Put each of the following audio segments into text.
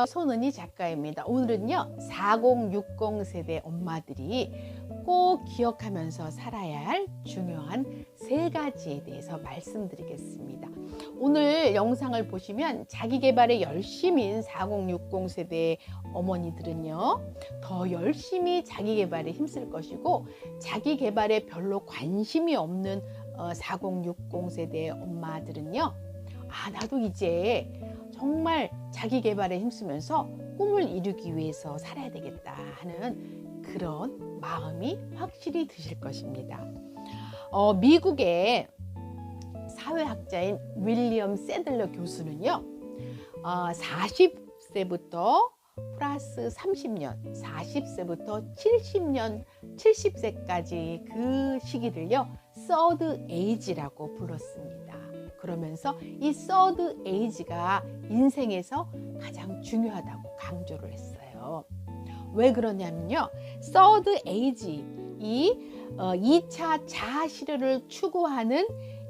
안녕하세요. 손은희 작가입니다. 오늘은요 4060 세대 엄마들이 꼭 기억하면서 살아야 할 중요한 3가지에 대해서 말씀드리겠습니다. 오늘 영상을 보시면 자기계발에 열심인 4060 세대 어머니들은요 더 열심히 자기계발에 힘쓸 것이고, 자기계발에 별로 관심이 없는 4060 세대 엄마들은요 나도 이제 정말 자기 개발에 힘쓰면서 꿈을 이루기 위해서 살아야 되겠다 하는 그런 마음이 확실히 드실 것입니다. 미국의 사회학자인 윌리엄 샌들러 교수는요 40세부터 플러스 30년, 40세부터 70년, 70세까지 그 시기를요 서드 에이지라고 불렀습니다. 그러면서 이 서드 에이지가 인생에서 가장 중요하다고 강조를 했어요. 왜 그러냐면요, 서드 에이지, 이 2차 자아 실현을 추구하는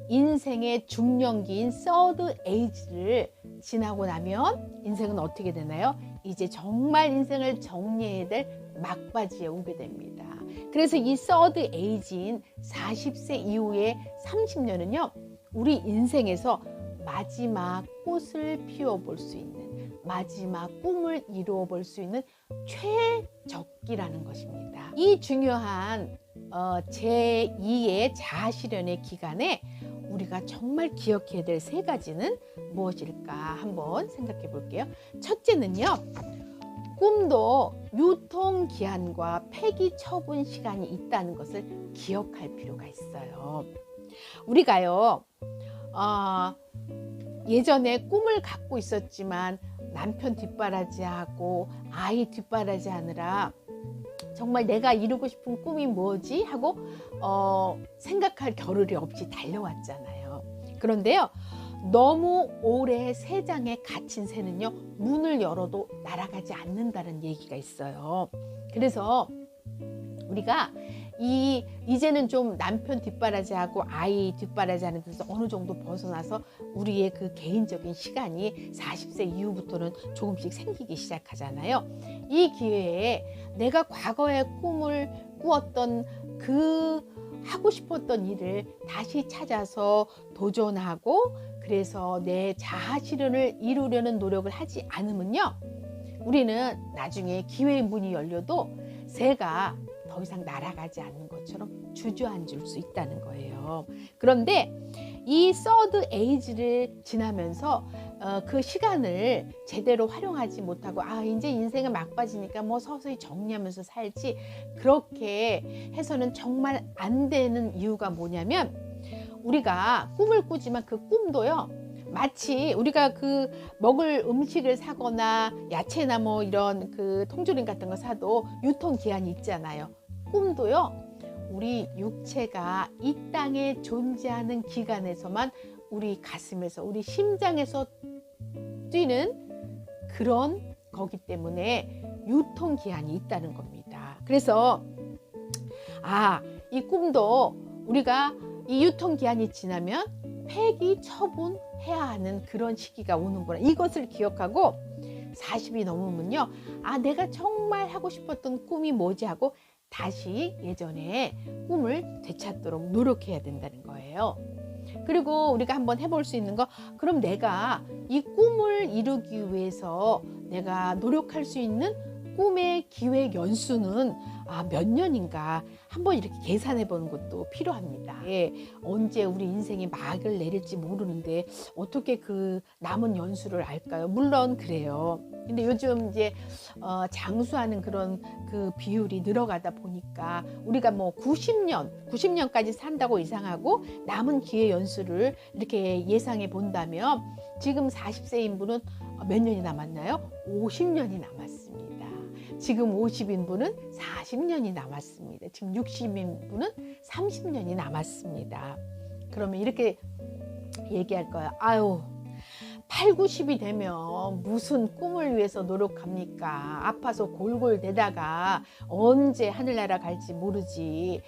인생의 중년기인 서드 에이지를 지나고 나면 인생은 어떻게 되나요? 이제 정말 인생을 정리해야 될 막바지에 오게 됩니다. 그래서 이 서드 에이지인 40세 이후의 30년은요 우리 인생에서 마지막 꽃을 피워볼 수 있는, 마지막 꿈을 이루어 볼 수 있는 최적기라는 것입니다. 이 중요한 제2의 자아실현의 기간에 우리가 정말 기억해야 될 3가지는 무엇일까 한번 생각해 볼게요. 첫째는요, 꿈도 유통기한과 폐기 처분 시간이 있다는 것을 기억할 필요가 있어요. 우리가요 예전에 꿈을 갖고 있었지만 남편 뒷바라지하고 아이 뒷바라지하느라 정말 내가 이루고 싶은 꿈이 뭐지 하고 생각할 겨를이 없이 달려왔잖아요. 그런데요 너무 오래 새장에 갇힌 새는요 문을 열어도 날아가지 않는다는 얘기가 있어요. 그래서 우리가 이제는 좀 남편 뒷바라지하고 아이 뒷바라지하는 데서 어느 정도 벗어나서 우리의 그 개인적인 시간이 40세 이후부터는 조금씩 생기기 시작하잖아요. 이 기회에 내가 과거의 꿈을 꾸었던 그 하고 싶었던 일을 다시 찾아서 도전하고, 그래서 내 자아 실현을 이루려는 노력을 하지 않으면요 우리는 나중에 기회의 문이 열려도 새가 더 이상 날아가지 않는 것처럼 주저앉을 수 있다는 거예요. 그런데 이 서드 에이지를 지나면서 그 시간을 제대로 활용하지 못하고 이제 인생은 막바지니까 뭐 서서히 정리하면서 살지, 그렇게 해서는 정말 안 되는 이유가 뭐냐면, 우리가 꿈을 꾸지만 그 꿈도요 마치 우리가 그 먹을 음식을 사거나 야채나 뭐 이런 그 통조림 같은 거 사도 유통기한이 있잖아요. 꿈도요 우리 육체가 이 땅에 존재하는 기간에서만 우리 가슴에서, 우리 심장에서 뛰는 그런 거기 때문에 유통기한이 있다는 겁니다. 그래서 이 꿈도 우리가 이 유통기한이 지나면 폐기 처분해야 하는 그런 시기가 오는구나, 이것을 기억하고 40이 넘으면요 내가 정말 하고 싶었던 꿈이 뭐지 하고 다시 예전에 꿈을 되찾도록 노력해야 된다는 거예요. 그리고 우리가 한번 해볼 수 있는 거, 그럼 내가 이 꿈을 이루기 위해서 내가 노력할 수 있는 꿈의 기획 연수는 몇 년인가 한번 이렇게 계산해 보는 것도 필요합니다. 언제 우리 인생이 막을 내릴지 모르는데 어떻게 그 남은 연수를 알까요? 물론 그래요. 근데 요즘 이제 장수하는 그런 그 비율이 늘어가다 보니까 우리가 뭐 90년까지 산다고 이상하고 남은 기회 연수를 이렇게 예상해 본다면 지금 40세인 분은 몇 년이 남았나요? 50년이 남았습니다. 지금 50인 분은 40년이 남았습니다. 지금 60인 분은 30년이 남았습니다. 그러면 이렇게 얘기할 거야. 8, 90이 되면 무슨 꿈을 위해서 노력합니까? 아파서 골골대다가 언제 하늘나라 갈지 모르지.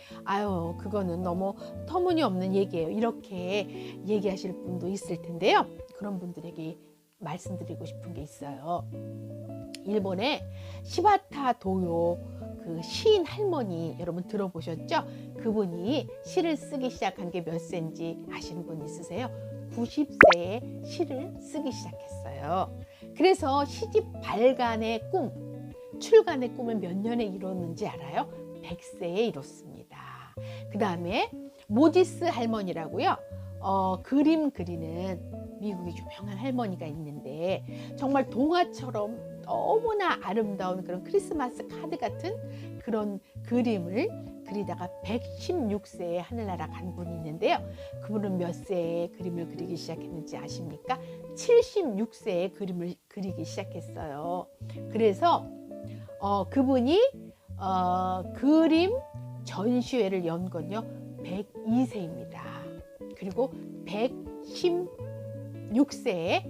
그거는 너무 터무니없는 얘기예요. 이렇게 얘기하실 분도 있을 텐데요. 그런 분들에게 말씀드리고 싶은 게 있어요. 일본의 시바타 도요 그 시인 할머니 여러분 들어보셨죠? 그분이 시를 쓰기 시작한 게 몇 세인지 아시는 분 있으세요? 90세에 시를 쓰기 시작했어요. 그래서 시집 발간의 꿈, 출간의 꿈을 몇 년에 이뤘는지 알아요? 100세에 이뤘습니다. 그 다음에 모지스 할머니라고요. 그림 그리는 미국의 유명한 할머니가 있는데 정말 동화처럼 너무나 아름다운 그런 크리스마스 카드 같은 그런 그림을 그리다가 116세에 하늘나라 간 분이 있는데요. 그분은 몇 세에 그림을 그리기 시작했는지 아십니까? 76세에 그림을 그리기 시작했어요. 그래서 그분이 그림 전시회를 연 건요 102세입니다. 그리고 116세에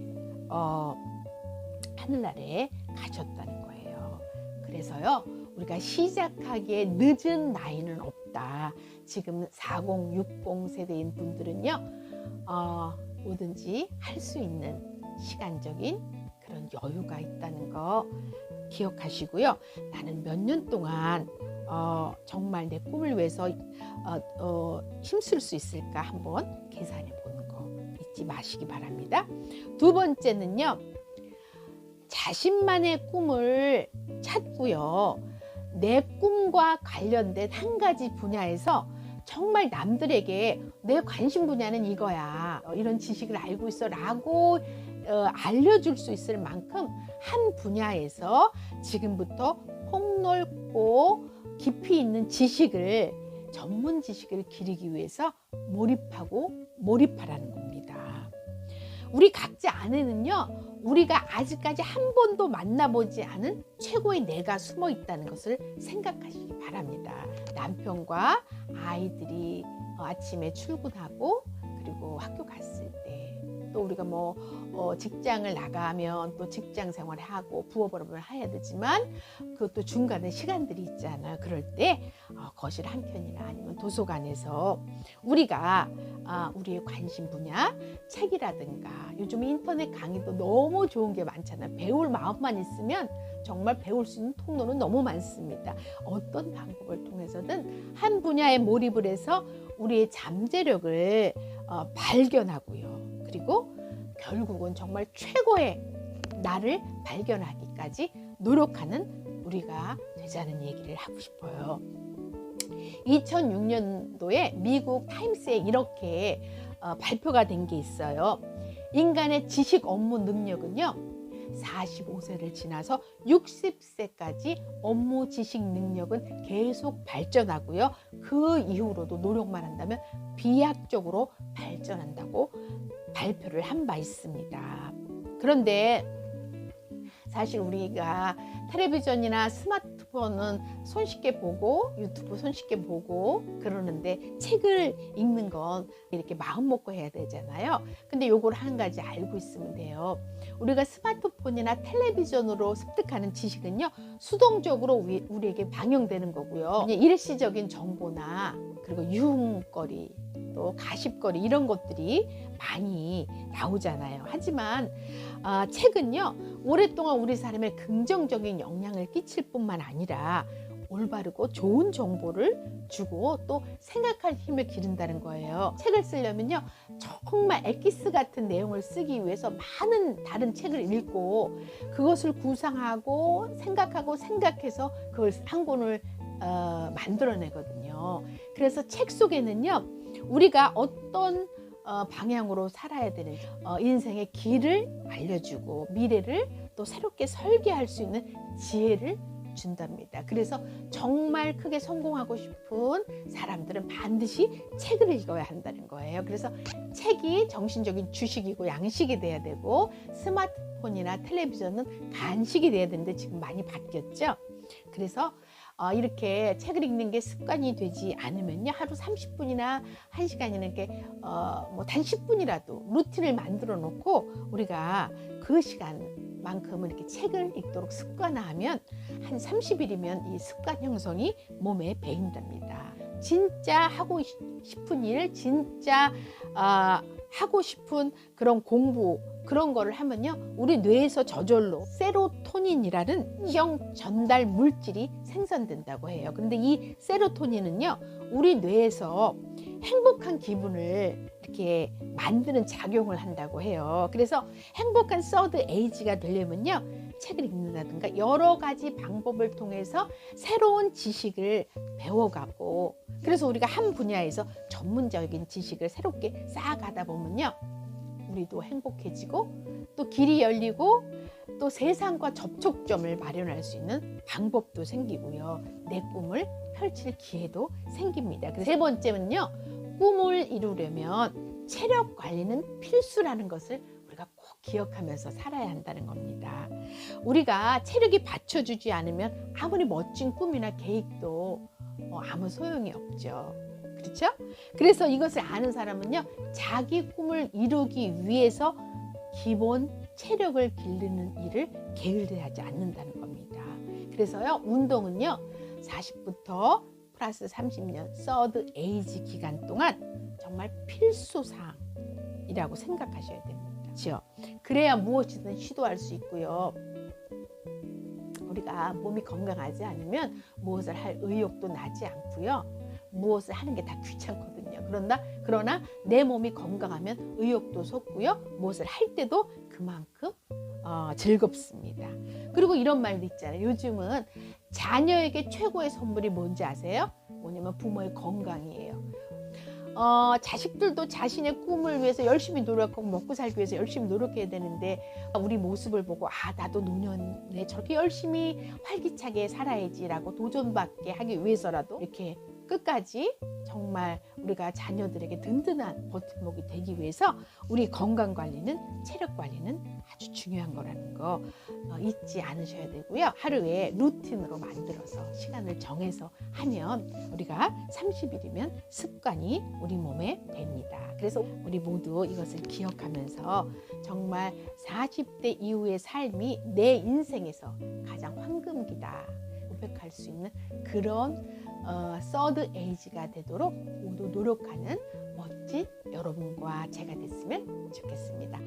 하늘나라에 가셨다는 거예요. 그래서요 우리가 시작하기에 늦은 나이는 없다. 지금 40, 60 세대인 분들은요 뭐든지 할 수 있는 시간적인 그런 여유가 있다는 거 기억하시고요. 나는 몇 년 동안 정말 내 꿈을 위해서 힘쓸 수 있을까 한번 계산해 보는 거 잊지 마시기 바랍니다. 두 번째는요. 자신만의 꿈을 찾고요. 내 꿈과 관련된 한 가지 분야에서 정말 남들에게 내 관심 분야는 이거야. 이런 지식을 알고 있어 라고 알려줄 수 있을 만큼 한 분야에서 지금부터 폭넓고 깊이 있는 지식을 전문 지식을 기르기 위해서 몰입하라는 겁니다. 우리 각자 안에는요. 우리가 아직까지 한 번도 만나보지 않은 최고의 내가 숨어 있다는 것을 생각하시기 바랍니다. 남편과 아이들이 아침에 출근하고 그리고 학교 갔을 때 또 우리가 직장을 나가면 또 직장 생활을 하고 부업을 해야 되지만 그것도 중간에 시간들이 있잖아요. 그럴 때 거실 한켠이나 아니면 도서관에서 우리가 우리의 관심 분야 책이라든가 요즘 인터넷 강의도 너무 좋은 게 많잖아요. 배울 마음만 있으면 정말 배울 수 있는 통로는 너무 많습니다. 어떤 방법을 통해서든 한 분야에 몰입을 해서 우리의 잠재력을 발견하고요. 그리고 결국은 정말 최고의 나를 발견하기까지 노력하는 우리가 되자는 얘기를 하고 싶어요. 2006년도에 미국 타임스에 이렇게 발표가 된 게 있어요. 인간의 지식 업무 능력은요. 45세를 지나서 60세까지 업무 지식 능력은 계속 발전하고요. 그 이후로도 노력만 한다면 비약적으로 발전한다고 발표를 한 바 있습니다. 그런데 사실 우리가 텔레비전이나 스마트폰은 손쉽게 보고 유튜브 손쉽게 보고 그러는데 책을 읽는 건 이렇게 마음 먹고 해야 되잖아요. 근데 요걸 한 가지 알고 있으면 돼요. 우리가 스마트폰이나 텔레비전으로 습득하는 지식은요. 수동적으로 우리에게 방영되는 거고요. 일시적인 정보나 그리고 유흥거리 또 가십거리 이런 것들이 많이 나오잖아요. 하지만 책은요. 오랫동안 우리 삶에 긍정적인 영향을 끼칠 뿐만 아니라 올바르고 좋은 정보를 주고 또 생각할 힘을 기른다는 거예요. 책을 쓰려면요. 정말 엑기스 같은 내용을 쓰기 위해서 많은 다른 책을 읽고 그것을 구상하고 생각해서 그걸 한 권을 만들어내거든요. 그래서 책 속에는요. 우리가 어떤 방향으로 살아야 되는지 인생의 길을 알려주고 미래를 또 새롭게 설계할 수 있는 지혜를 준답니다. 그래서 정말 크게 성공하고 싶은 사람들은 반드시 책을 읽어야 한다는 거예요. 그래서 책이 정신적인 주식이고 양식이 돼야 되고 스마트폰이나 텔레비전은 간식이 돼야 되는데 지금 많이 바뀌었죠. 그래서 이렇게 책을 읽는 게 습관이 되지 않으면요. 하루 30분이나 1시간이나 이렇게 단 10분이라도 루틴을 만들어 놓고 우리가 그 시간만큼은 이렇게 책을 읽도록 습관화하면 한 30일이면 이 습관 형성이 몸에 배인답니다. 진짜 하고 싶은 일, 진짜 하고 싶은 그런 공부 그런 거를 하면요, 우리 뇌에서 저절로 세로토닌이라는 형 전달 물질이 생성된다고 해요. 그런데 이 세로토닌은요, 우리 뇌에서 행복한 기분을 이렇게 만드는 작용을 한다고 해요. 그래서 행복한 서드 에이지가 되려면요, 책을 읽는다든가 여러 가지 방법을 통해서 새로운 지식을 배워가고, 그래서 우리가 한 분야에서 전문적인 지식을 새롭게 쌓아가다 보면요, 우리도 행복해지고 또 길이 열리고 또 세상과 접촉점을 마련할 수 있는 방법도 생기고요, 내 꿈을 펼칠 기회도 생깁니다. 그래서 세 번째는요, 꿈을 이루려면 체력 관리는 필수라는 것을 우리가 꼭 기억하면서 살아야 한다는 겁니다. 우리가 체력이 받쳐주지 않으면 아무리 멋진 꿈이나 계획도 아무 소용이 없죠. 그렇죠? 그래서 이것을 아는 사람은요, 자기 꿈을 이루기 위해서 기본 체력을 기르는 일을 게을리하지 않는다는 겁니다. 그래서요, 운동은요, 40부터 플러스 30년 서드 에이지 기간 동안 정말 필수사항이라고 생각하셔야 됩니다. 그렇죠? 그래야 무엇이든 시도할 수 있고요, 우리가 몸이 건강하지 않으면 무엇을 할 의욕도 나지 않고요, 무엇을 하는 게 다 귀찮거든요. 그러나 내 몸이 건강하면 의욕도 솟고요, 무엇을 할 때도 그만큼 즐겁습니다. 그리고 이런 말도 있잖아요. 요즘은 자녀에게 최고의 선물이 뭔지 아세요? 뭐냐면 부모의 건강이에요. 자식들도 자신의 꿈을 위해서 열심히 노력하고 먹고 살기 위해서 열심히 노력해야 되는데, 우리 모습을 보고 나도 노년에 저렇게 열심히 활기차게 살아야지라고 도전받게 하기 위해서라도 이렇게 끝까지 정말 우리가 자녀들에게 든든한 버팀목이 되기 위해서 우리 건강관리는, 체력관리는 아주 중요한 거라는 거 잊지 않으셔야 되고요. 하루에 루틴으로 만들어서 시간을 정해서 하면 우리가 30일이면 습관이 우리 몸에 됩니다. 그래서 우리 모두 이것을 기억하면서 정말 40대 이후의 삶이 내 인생에서 가장 황금기다 고백할 수 있는 그런 서드 에이지가 되도록 모두 노력하는 멋진 여러분과 제가 됐으면 좋겠습니다.